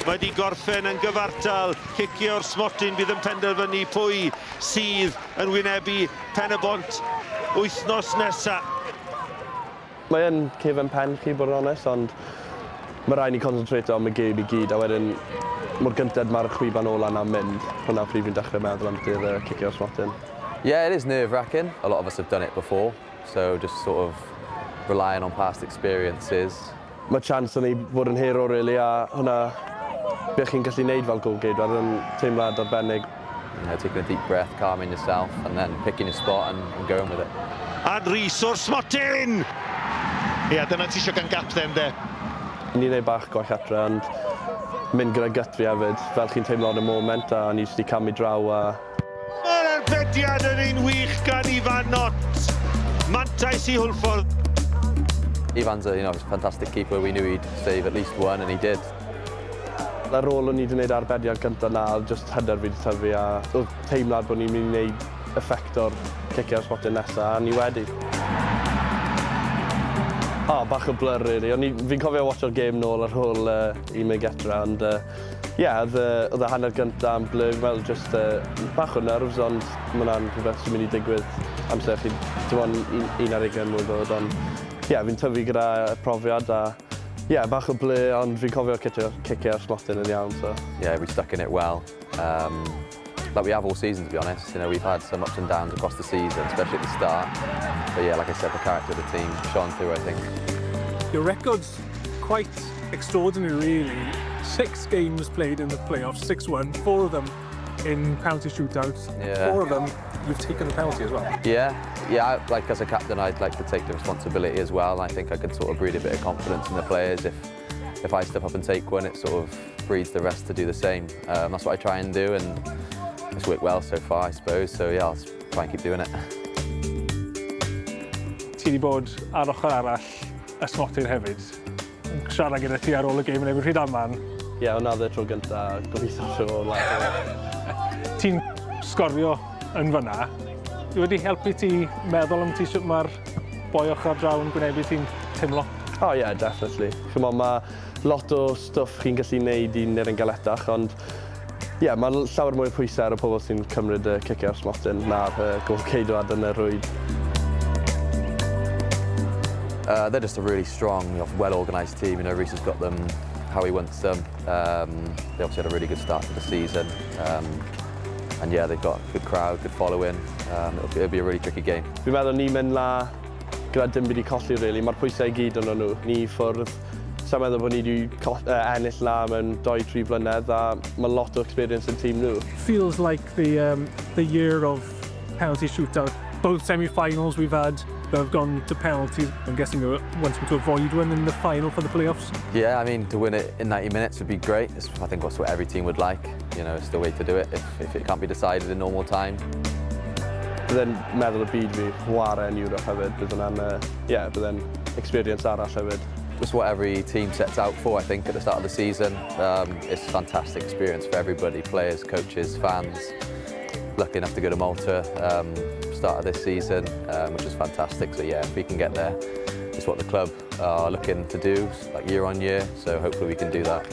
Mae wedi gorffen yn gyfartal. Cicio'r smotyn bydd yn penderfynu pwy sydd yn wynebu Pen-y-bont wythnos nesaf. Mae yn cefn pen chi, bod yn onest, ond mae rhaid ni concentrate am y gêm i gyd, a wedyn mor gyntedd mae'r chwiban ola na'n mynd. Hwna pryd fi'n dechrau meddwl am dy'r cicio'r smotyn. Yeah, it is nerve-wracking. A lot of us have done it before, so just sort of relying on past experiences. Mae chance o'n ni fod yn hero, really, a hwnna beth chi'n gallu neud fel goalkeeper yn teimlad arbennig. You know, taking a deep breath, calming yourself, and then picking your spot and going with it. A Rees o'r smotyn! Ie, dyna ti eisiau gan capten, de. Ni'n neud bach gwaith adre, ond mynd gyda gut fi hefyd, fel chi'n teimlo yn y moment, a ni jyst i camu draw a... Mae'r arbediad yn un wych gan Ifan Knott. Mantais i Hwlffordd. Ifan's a fantastic keeper. We knew he'd save at least one, and he did. Ar ôl o'n i wedi gwneud arbediad gyntaf na, just hyder fi wedi tyfu, a oedd teimlad bod ni'n mynd i wneud effecto'r cicio'r smotyn nesaf, a ni wedi. Bach o blur, really. Fi'n cofio watcho'r gêm nôl ar ôl 1 getra, ond oedd y hanner gyntaf yn blur, fel just bach o nerves, ond mae hwnna'n rhywbeth sy'n mynd i digwydd amser chi, dim ond 11 mwy ddod, ond fi'n tyfu gyda profiad, a bach o blur, ond fi'n cofio cicio'r smotyn yn iawn, so... Yeah, we stuck in it well. Like we have all season, to be honest. You know, we've had some ups and downs across the season, especially at the start. But yeah, like I said, the character of the team shone through, I think. Your record's quite extraordinary, really. 6 games played in the playoffs, 6-1, 4 of them in penalty shootouts. Yeah. 4 of them, you've taken the penalty as well. Yeah, like as a captain, I'd like to take the responsibility as well. I think I could sort of breed a bit of confidence in the players. If I step up and take one, it sort of breeds the rest to do the same. That's what I try and do, and it's worked well so far, I suppose. So yeah, I'll try and keep doing it. Ti wedi bod ar ochr arall y smotyn hefyd. Siarad gyda ti ar ôl y gêm yn efo'r rhyd aman. Hwnna oedd y tro gyntaf, gobeithio tro ola. Ti'n sgorio yn fyna. Wedi helpu ti meddwl am ti sut mae'r boi ochr draw yn gwynebu ti'n teimlo? Definitely. Mae lot o stwff chi'n gallu neud i'n nid yn galetach, ond mae llawer mwy o pwysau ar y pobl sy'n cymryd y cicio'r smotyn na'r golceidwad yn y rwyd. They're just a really strong, well-organised team. You know, Rees has got them how he wants them. They obviously had a really good start to the season. And yeah, they've got a good crowd, good following. It'll be a really tricky game. Fi'n meddwl ni'n mynd la gyda dim byd i colli, really. Mae'r pwysau i gyd yn nhw. Ni ffwrdd, sa'n meddwl bod ni wedi ennill la mewn 2-3 blynedd, a mae lot o experience yn tîm nhw. Feels like the year of penalty shootout. Both semi-finals we've had that have gone to penalties. I'm guessing they want to avoid one in the final for the playoffs. Yeah, I mean, to win it in 90 minutes would be great. I think that's what every team would like. You know, it's the way to do it if it can't be decided in normal time. Bydde'n meddwl y byd fi chwarae yn Ewrop hefyd. Bydde'n experience arall hefyd. It's what every team sets out for, I think, at the start of the season. It's a fantastic experience for everybody, players, coaches, fans. Lucky enough to go to Malta start of this season, which is fantastic. So yeah, if we can get there, it's what the club are looking to do, like year on year. So hopefully we can do that.